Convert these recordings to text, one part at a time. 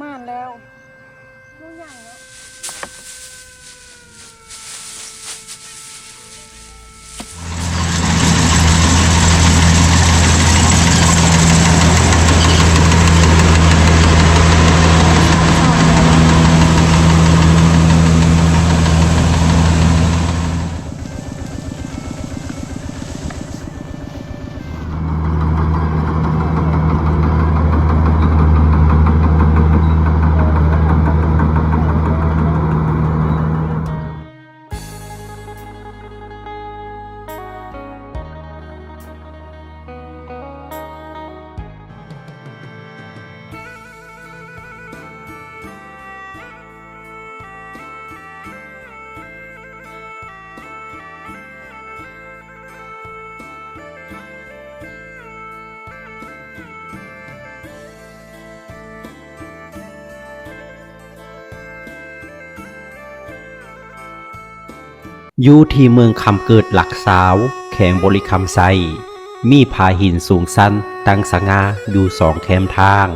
ม่านแล้วลูกใหญ่เนาะอยู่ที่เมืองคำเกิดหลักสาวแขวงบริคำไซมีผาหินสูงสันตั้งสง่าอยู่สองแคมทาง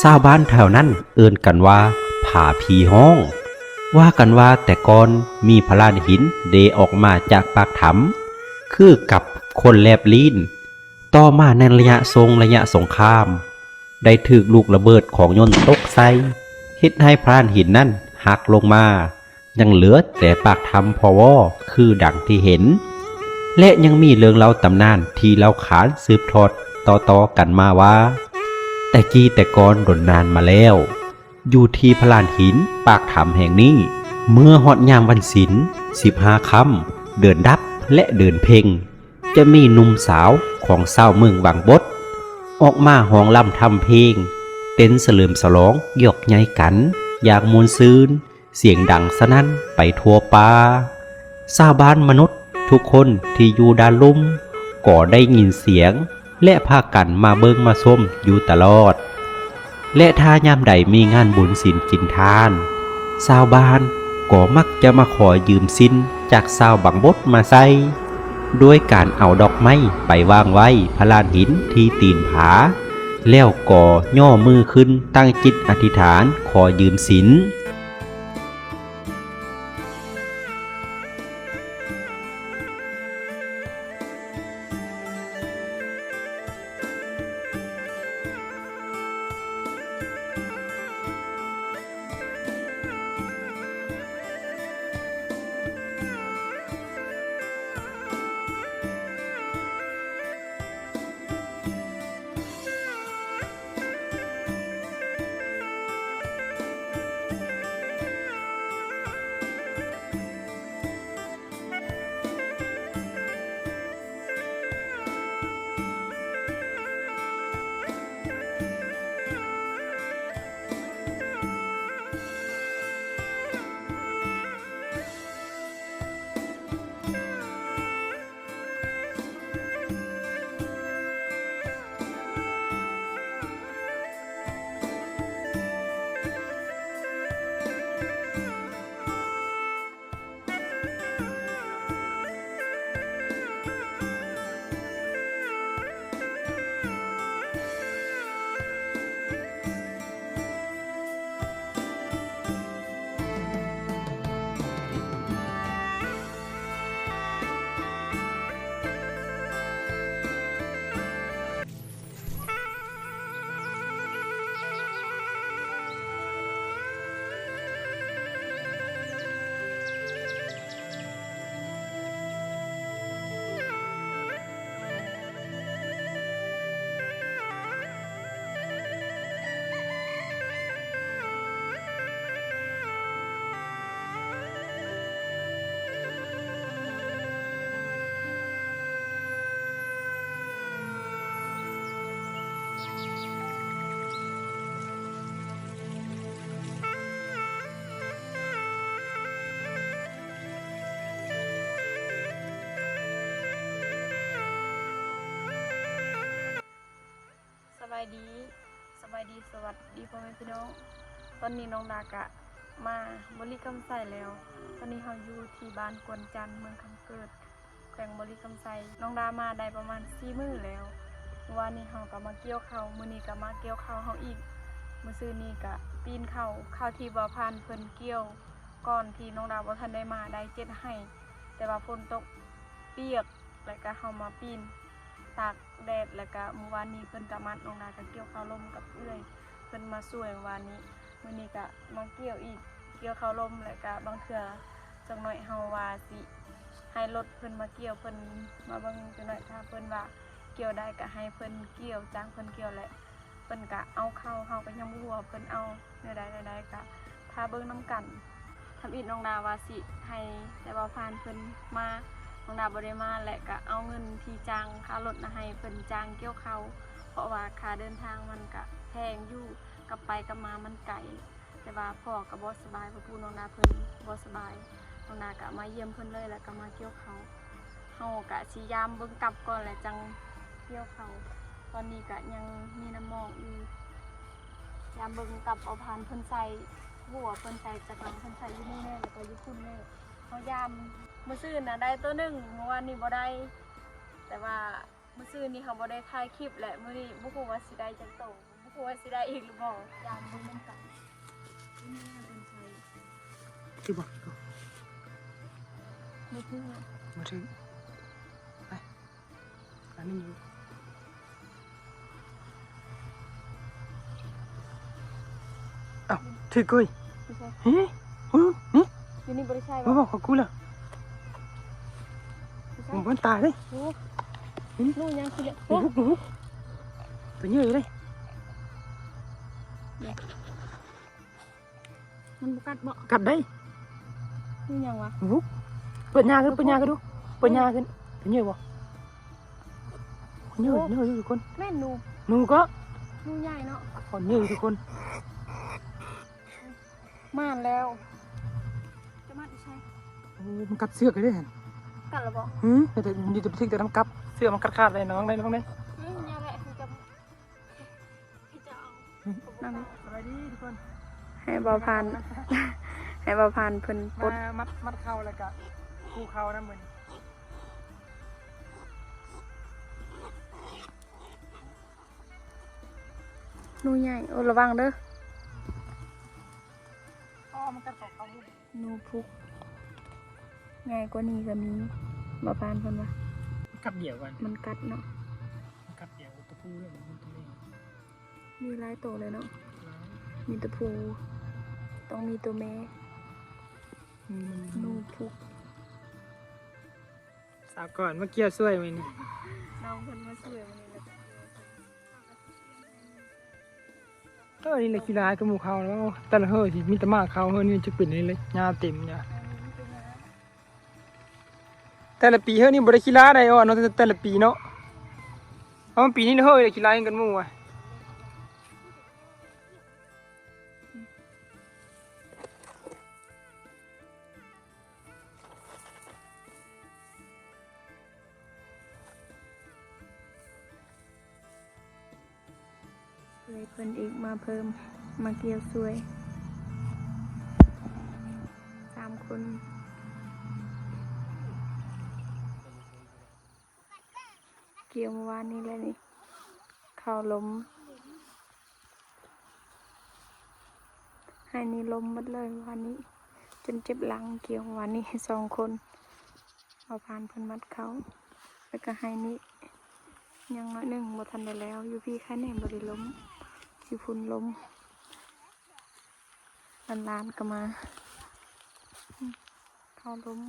ชาวบ้านแถวนั้นเอิ้นกันว่าผาผีห้องว่ากันว่าแต่ก่อนมีพลานหินเดออกมาจากปากถ้ำคือกับคนแลบลิ้นต่อมาในระยะสงครามได้ถูกลูกระเบิดของยนต์ตกใส่เฮ็ดให้พลานหินนั้นหักลงมายังเหลือแต่ปากถ้ำพอวอคือดังที่เห็นและยังมีเรื่องเล่าตำนานที่เล่าขานสืบทอดต่อๆกันมาว่าแต่กี้แต่ก่อนดนนานมาแล้วอยู่ที่พลานหินปากถ้ำแห่งนี้เมื่อฮอดยามวันศีล15ค่ำเดือนดับและเดือนเพ็งจะมีหนุ่มสาวของชาวเมืองบางบดออกมาฮ้องร่ำทำเพลงเต้นเฉลิมฉลองยกใหญ่กันอย่างมวลซืนเสียงดังสนั่นไปทั่วป่าชาวบ้านมนุษย์ทุกคนที่อยู่ด้านลุ่มก็ได้ยินเสียงและพากันมาเบิ่งมาชมอยู่ตลอดและถ้ายามใดมีงานบุญศีลกินทานชาวบ้านก็มักจะมาขอยืมศีลจากชาวบางบดมาใส่ด้วยการเอาดอกไม้ไปวางไว้พลานหินที่ตีนผาแล้วก็ย่อมือขึ้นตั้งจิตอธิษฐานขอยืมศีลสบายดีสวัสดีพ่อแม่พี่น้องตอนนี้น้องดากะมาบริคำไสแล้วตอนนี้เฮาอยู่ที่บ้านกวนจันทร์เมืองคำเกิดแขวงบริคำไสน้องดามาได้ประมาณ4มื้อแล้ววันนี้เฮาก็มาเกี่ยวข้าวมื้อนี้ก็มาเกี่ยวข้าวเฮาอีกมื้อซื่อนี้ก็ ปีนเข้าที่บ่ผ่านเพิ่นเกี่ยวก่อนที่น้องดาวบ่ทันได้มาได้7ให้แต่ว่าฝนตกเปียกแล้วก็เฮามาปีนตากแดดแล้วก็เมื่อวานนี้เพิ่นก็มัดน้องดาวก็เกี่ยวข้าวลมกับเอื้อยเพิ่นมาช่วยเมื่อวานนี้มื้อนี้ก็มาเกี่ยวอีกเกี่ยวข้าวลมแล้วก็บางเทื่อจักหน่อยเฮาว่าสิให้รถเพิ่นมาเกี่ยวเพิ่นมาเบิ่งจักหน่อยถ้าเพิ่นว่าเกี่ยวได้ก็ให้เพิ่นเกี่ยวจ้างเพิ่นเกี่ยวแหละเพิ่นก็เอาเข้าเฮาก็ยังบ่ฮู้ว่าเพิ่นเอาแนวใดก็ถ้าเบิ่งนํกันทำอิฐน้องดาว่าสิให้แต่ว่าผ่านเพิ่นมาน้องดาบ่ได้มาและก็เอาเงินที่จ้างค่ารถนะให้เพิ่นจ้างเกี่ยวข้าวเพราะว่าค่าเดินทางมันก็แพงอยู่กลับไปกลับมามันไกลแต่ว่าพ่อก็บ่สบายเพราะผู้น้องดาเพิ่นบ่สบายน้องดาก็มาเยี่ยมเพิ่นเลยแล้วก็มาเกี่ยวข้าวเฮาก็สิยามเบิ่งกลับก่อนแล้วจังเกี่ยวข้าวตอนนี้ก็ยังมีน้ำหมอกอยู่ยามเบิ่งกลับเอาผ่านเพิ่นใส่หัวเพิ่นใส่จากหลังเพิ่นใส่อยู่นี่แน่แล้วก็อยู่คุณแน่เฮายามมื้อซื่นน่ะได้ตัวหนึงเมื่อวานนี้บ่ได้แต่ว่ามื้อซื่นนี้เขาบ่ได้ถ่ายคลิปแหละมื้อนี้บ่ฮู้ว่าสิได้จักโตบ่ฮู้ว่าสิได้อีกหรือบ่ยามเบิ่งนำกันนี่เพิ่นใส่ ที่บอก บ่คือ มาถึงไปอันนี้อยู่อ้าวถือกุ้ย ไม่ใช่ เฮ้ยนี่ อยู่นี่บ่ได้ใช่ มา บ่ บอกกับกูแล้ว ไม่ใช่ ผมมันตายเลย โอ้นู่นยังคือเนี่ย ห โอ้ นูตัวเยอะเลย มันบ่กัดบ่ กัดได้ นี่ยังวะ หนูเปิดยาขึ้นเปิดยาขึ้นดูเปิดยาขึ้นตัวเยอะบ่เยอะอยู่ทุกคน แม่นหนู หนูก็ หนูใหญ่เนาะ คนเยอะทุกคน ม่านแล้วจะมาดิใช่ มันกัดเสื้อกันได้เห็น กัดแล้วบ่ แต่อยู่แต่แต่น้ำกัดเสื้อมันขาดเลยน้องได้น้องได้ นี่แหละคือจะเอานั่ง สวัสดีทุกคน ให้บ่ผ่าน ให้บ่ผ่านเพิ่นปลด มามัดเข่าแล้วก็คู่เข่านะเหมือน หนูใหญ่โอ้ระวังเด้อ มันกัดของเขา หนูพุกง่ายกว่านี้ก็มีบ่ผ่านเพิ่นว่า กัดเดี่ยวกัน มันกัดเนาะ กัดเดี่ยวตะปูเลยมันตัวเอง มีหลายตัวเลยเนาะมีตัวผู้ต้องมีตัวแม่หนูพุก สาวก่อนเมื่อกี้ช่วยมัน น้องเพิ่นมาช่วยวันนี้แล้ว นี่เลยกีฬากับหมูเขาแล้วแต่ละเฮ้ยที่มีแต่มาเขาเฮ้ยนี่จะเป็นนี่เลยหญ้าเต็มหญ้าแต่ละปีเฮ้ยนี่บริกีฬาได้อ่ะเนาะแต่ละปีเนาะเพราะปีนี้เฮ้ยเลยกีฬากันหมู่อ่ะ เลยเพิ่นอีกมาเพิ่มมาเกี่ยวช่วย3 คนเกี่ยวเมื่อวานนี้เลยนี่เข้าล้มให้นี่ล้มหมดเลยวันนี้จนเจ็บหลังเกี่ยววันนี้2 คนเอาผ่านเพิ่นมัดเขาแล้วก็ให้นี่ยังน้อยหนึ่งบ่ทันได้แล้วอยู่พี่แค่นี้บ่ได้ล้มอยู่พุ่นล้มล้านก็มาเข้าล้ม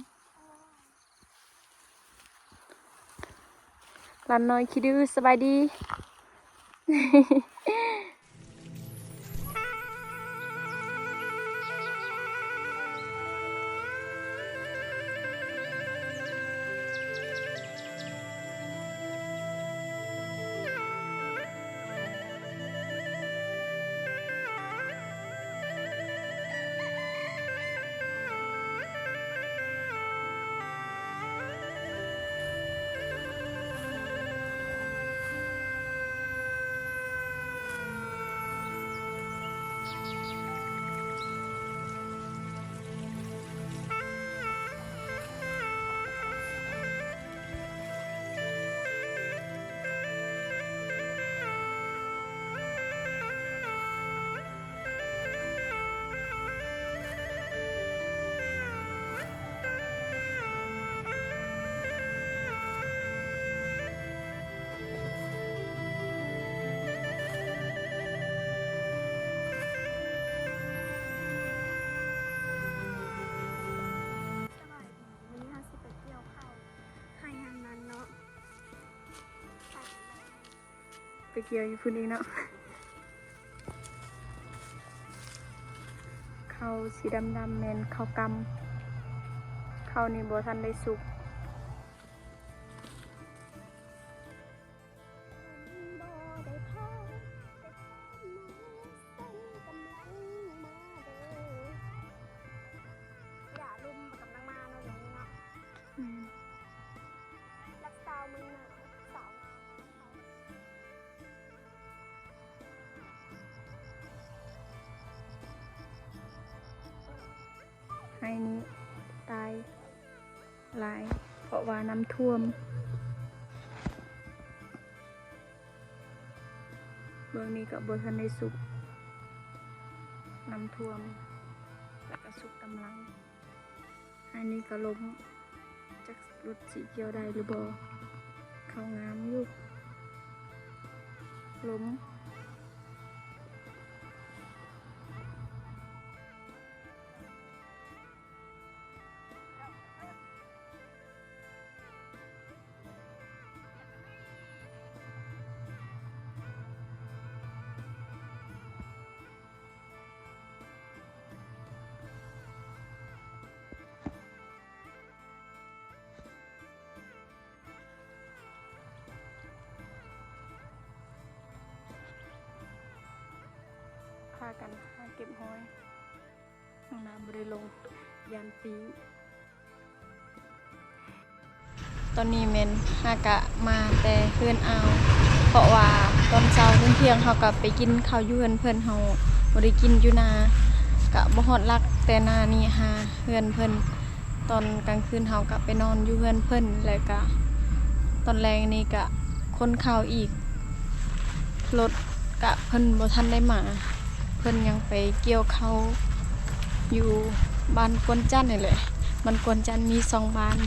หลานน้อยคิดดื้อสบายดี เกี่ยวอยู่พุ่นอีกเนาะข้าวสีดำๆแม่นข้าวกำข้าวนี่บ่ทันได้สุกให้นี้ตายหลายเพราะว่าน้ำท่วมเบื้องนี้ก็บ่ทันได้สุกน้ำท่วมแล้วก็สุกกำลังให้นี้ก็ล้มจักรถสีเขียวได้หรือบ่เข้างามอยู่ล้มพากันหาเก็บหอยน้องน้ำบ่ได้ลงยานปีตอนนี้แม่นหากะมาแต่เฮือนเอาเพราะว่าตอนเช้าเที่ยงเฮาก็ไปกินข้าวอยู่เฮือนเพิ่นเฮาบ่ได้กินอยู่นากะบ่ฮอดลักแต่นานี่หาเฮือนเพิ่นตอนกลางคืนเฮาก็ไปนอนอยู่เฮือนเพิ่นแล้วก็ตอนแลงนี่ก็คนข้าวอีกรถกะเพิ่นบ่ทันได้มาเพิ่นยังไปเกี่ยวข้าวอยู่บ้านกวนจันทน์นี่แหละมันกวนจันทน์มี2บ้าน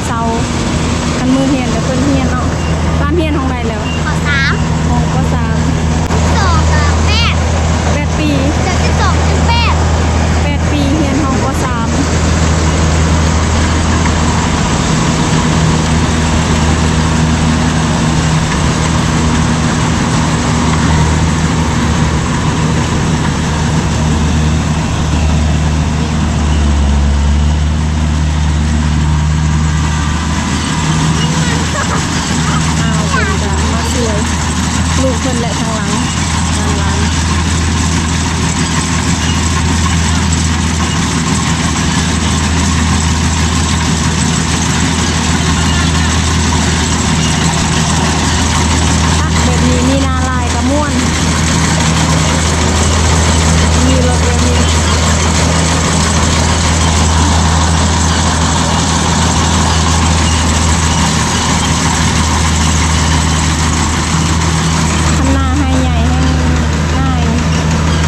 เช้าคันมื้อเรียนก็เพิ่นเรียนเนาะบ้านเรียนของใดแล้ว ขอ3 ห้องก็3 2กับ8 8ปี เดือน12ถึง8 8ปีเรียนห้องก็3เพิ่นก็มาช่วยลูกเพิ่นและทางหลังทางหลังพักแบบนี้มีนาลายกับม่วนมีรถแบบนี้ทำนาให้ใหญ่ให้ง่าย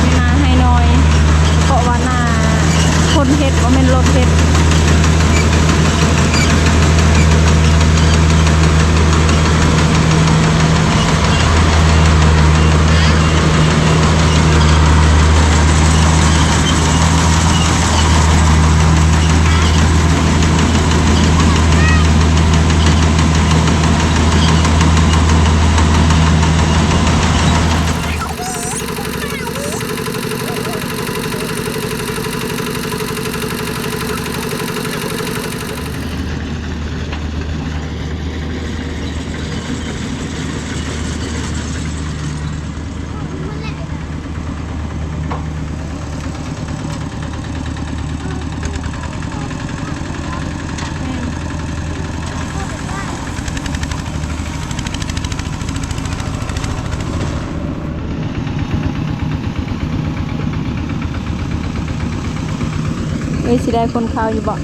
ไม่นาให้น้อยเพราะว่านาคนเฮ็ดบ่แม่นรถเฮ็ดเอ้ยสิได้คนข่าวอยู่บ่ เ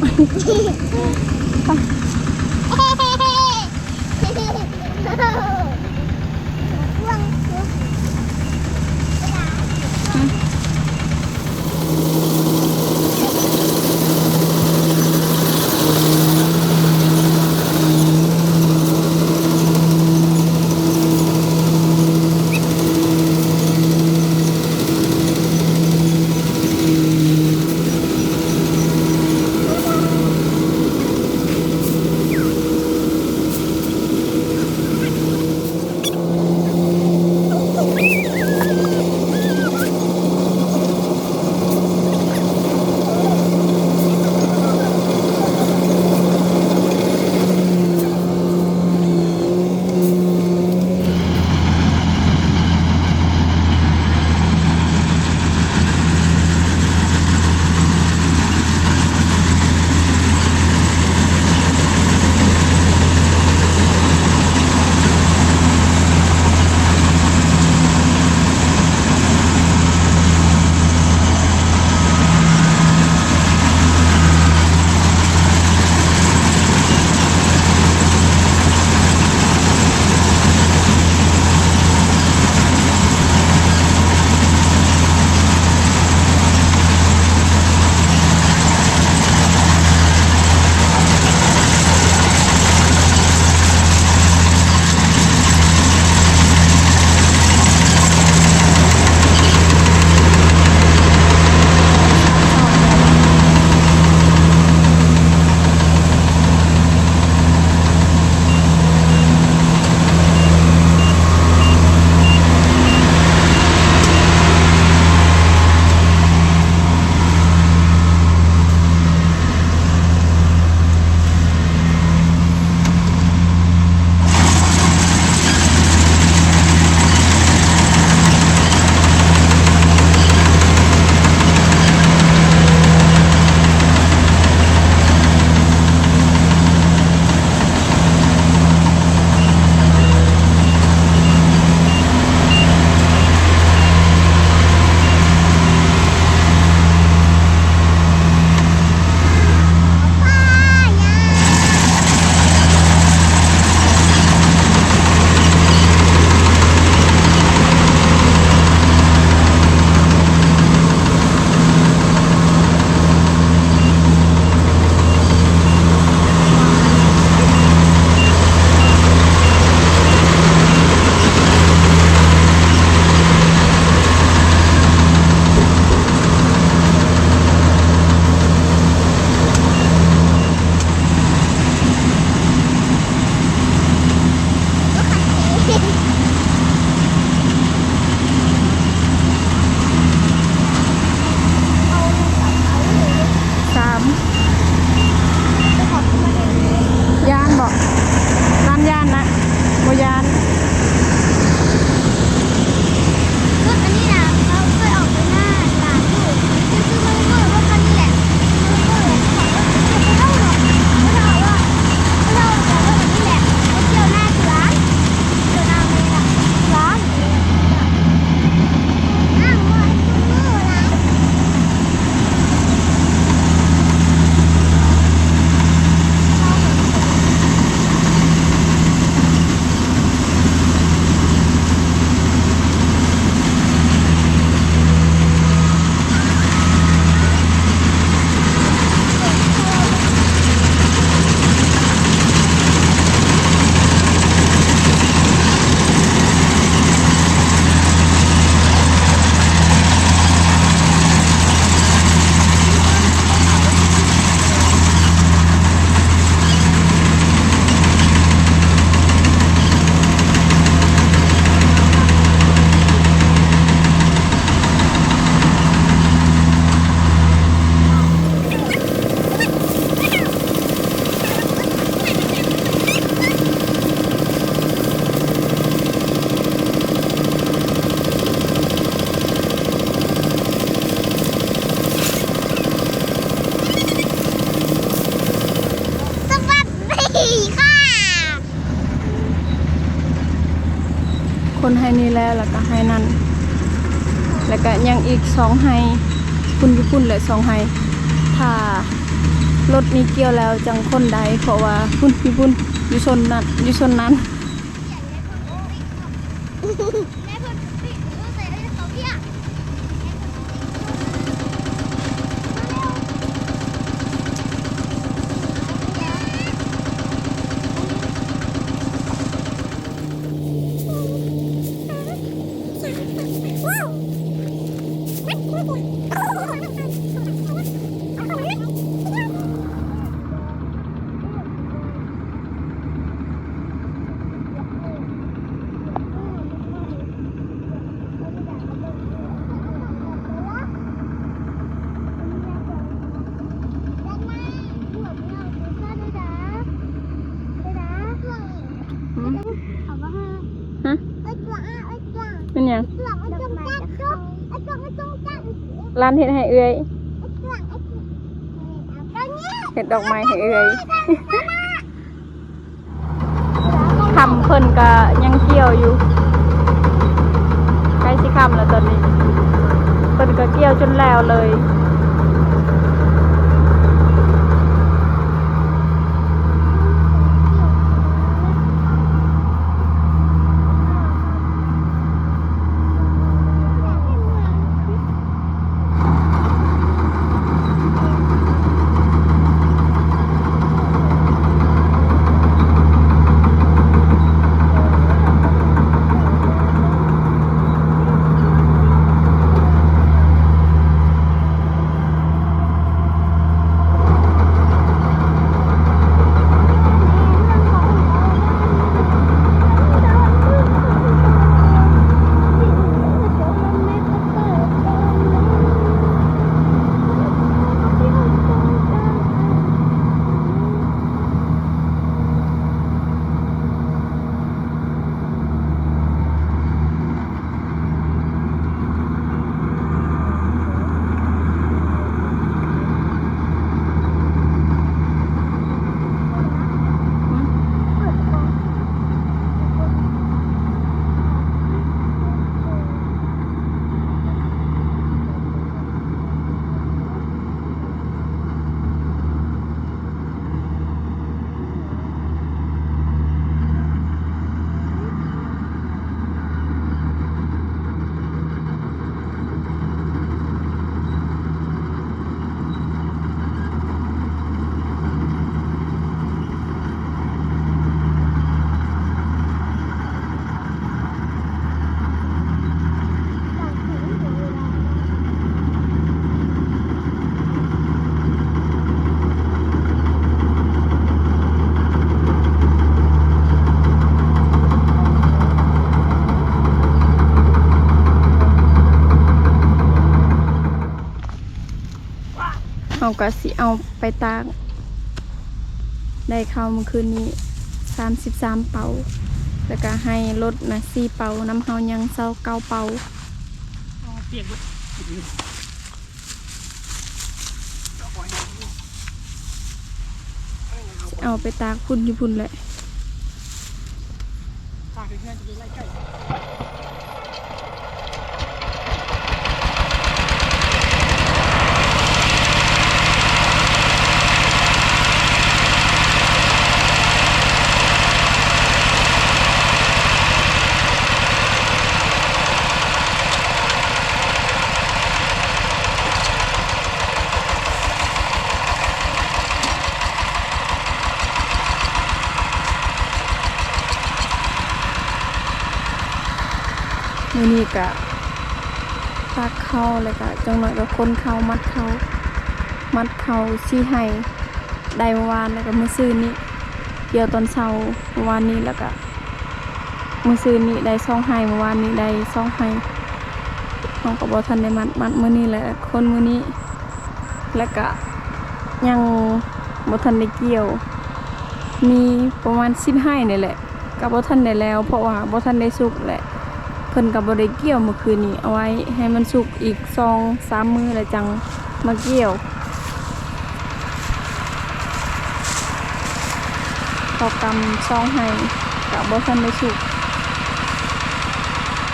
คนให้นี่แล้วก็ให้นั่นแล้วก็ยังอีก2ให้คุณญี่ปุ่นและ2ให้ถ้ารถนี้เกี่ยวแล้วจังคนใดเพราะว่าคุณญี่ปุ่นอยู่ชนนั้น แม่เพิ่นปิดใส่ได้เขาเพี้ย ฮะเป็นหยังร้านเฮ็ดให้เอื้อยเฮ็ดดอกไม้ให้เอื้อยทำเพิ่นก็ยังเกี่ยวอยู่ใกล้สิค่ำแล้วตอนนี้เพิ่นก็เกี่ยวจนแล้วเลย เอาก็สิเอาไปตากได้ข้าวเมื่อคืนนี้33เป๋าแล้วก็ให้รถนะ4เป๋าน้ำเฮายัง29เป๋า เปียกเบิด เอาไปตากพุ่นญี่ปุ่นแหละ ตากเพื่อนจะไปไล่ไก่ มื้อนี้ก็ตากข้าวแล้วก็จังหน่อยก็คนข้าวมัดข้าวสิให้ได้เมื่อวานแล้วก็มื้อซื่อนี้เกี่ยวตอนเช้าเมื่อวานนี้แล้วก็มื้อซื่อนี้ได้2ให้เมื่อวานนี้ได้2ให้เฮาก็บ่ทันได้มัดมื้อนี้แหละคนมื้อนี้แล้วก็ยังบ่ทันได้เกี่ยวมีประมาณ10ให้นี่แหละก็บ่ทันได้แล้วเพราะว่าบ่ทันได้สุกแหละเพิ่นก็บ่ได้เกี่ยวเมื่อคืนนี้เอาไว้ให้มันสุกอีก 2-3 มื้อแล้วจังมาเกี่ยวพอกำ2ให้ก็บ่ทันได้สุก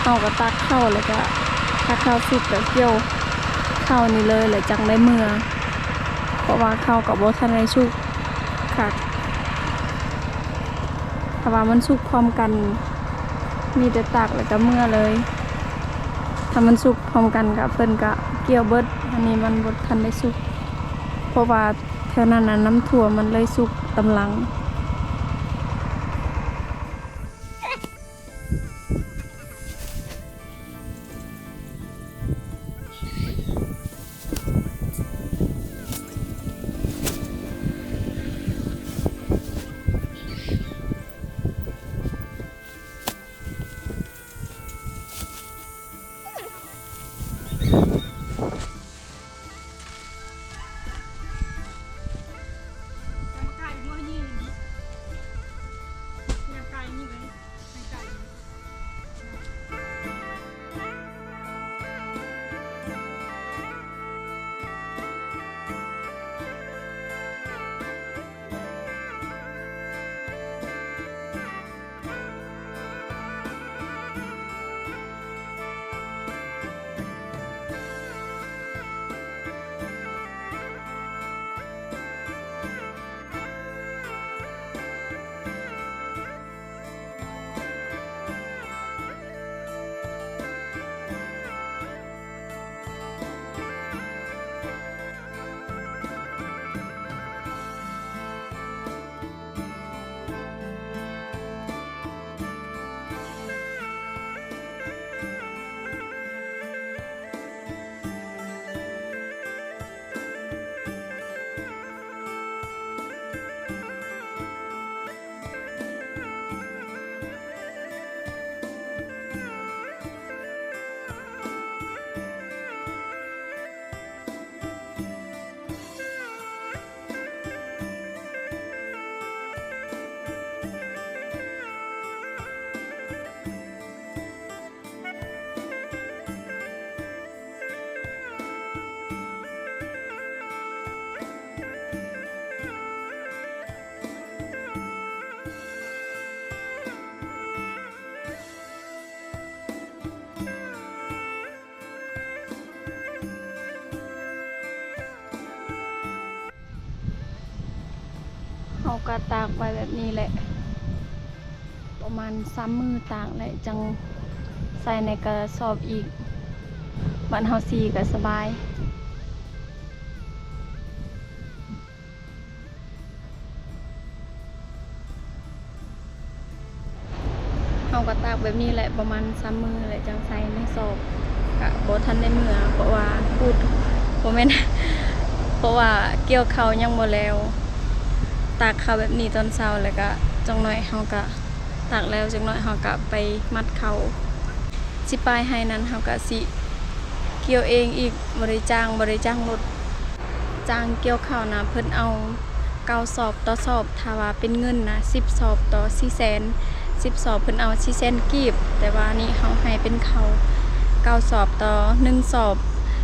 เฮาก็ตักข้าวแล้วก็ถ้าข้าวสุกก็เกี่ยวข้าวนี่เลยแล้วจังได้เมื่อเพราะว่าข้าวก็บ่ทันได้สุกค่ะถ้าว่ามันสุกพร้อมกันมีแต่ตักแล้วก็เมื่อเลยถ้ามันสุกพร้อมกันก็เพิ่นก็เกี่ยวเบิดอันนี้มันบ่ทันได้สุกเพราะว่าแถวนั้นน่ะน้ำท่วมมันเลยสุกตำลังเฮาก็ตากไว้แบบนี้แหละประมาณ3มื้อตากแหละจังใส่ในกระสอบอีกบ้านเฮาสีก็สบายเฮาก็ตากแบบนี้แหละประมาณ3มื้อแหละจังใส่ในสอบก็บ่ทันได้เมื่อเพราะว่าพูดบ่แม่น เพราะว่าเกี่ยวข้าวยังบ่แล้วตากข้าวแบบนี้ตอนเช้าแล้วก็จังหน่อยเฮาก็ตากแล้วจังหน่อยเฮาก็ไปมัดข้าวสิปลายให้นั้นเฮาก็สิเกี่ยวเองอีกบ่ได้จ้างรถจ้างเกี่ยวข้าวนะเพิ่นเอา9สอบต่อสอบถ้าว่าเป็นเงินนะ10สอบต่อ400,000 10สอบเพิ่นเอา400,000กีบแต่ว่านี่เฮาให้เป็นข้าว9สอบต่อ1สอบ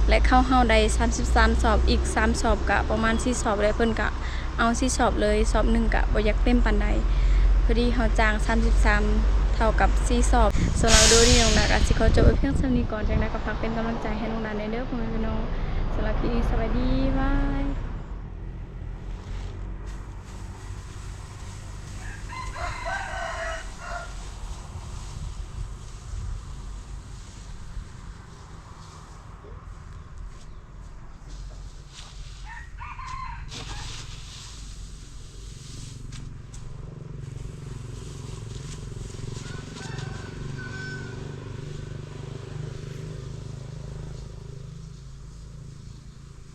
และข้าวเฮาได้33สอบอีก3สอบก็ประมาณ4สอบแล้วเพิ่นก็เอา4สอบเลยสอบ1ก็บ่อยากเต็มปานใดพอดีเฮาจ้าง33เท่ากับ4สอบสำหรับดูนี่น้องดาก็สิขอจบไว้เพียงเท่านี้ก่อนจังได๋ก็ฝากเป็นกำลังใจให้น้องดาในเด้อพ่อแม่พี่น้องสำหรับคลิปนี้สวัสดีบาย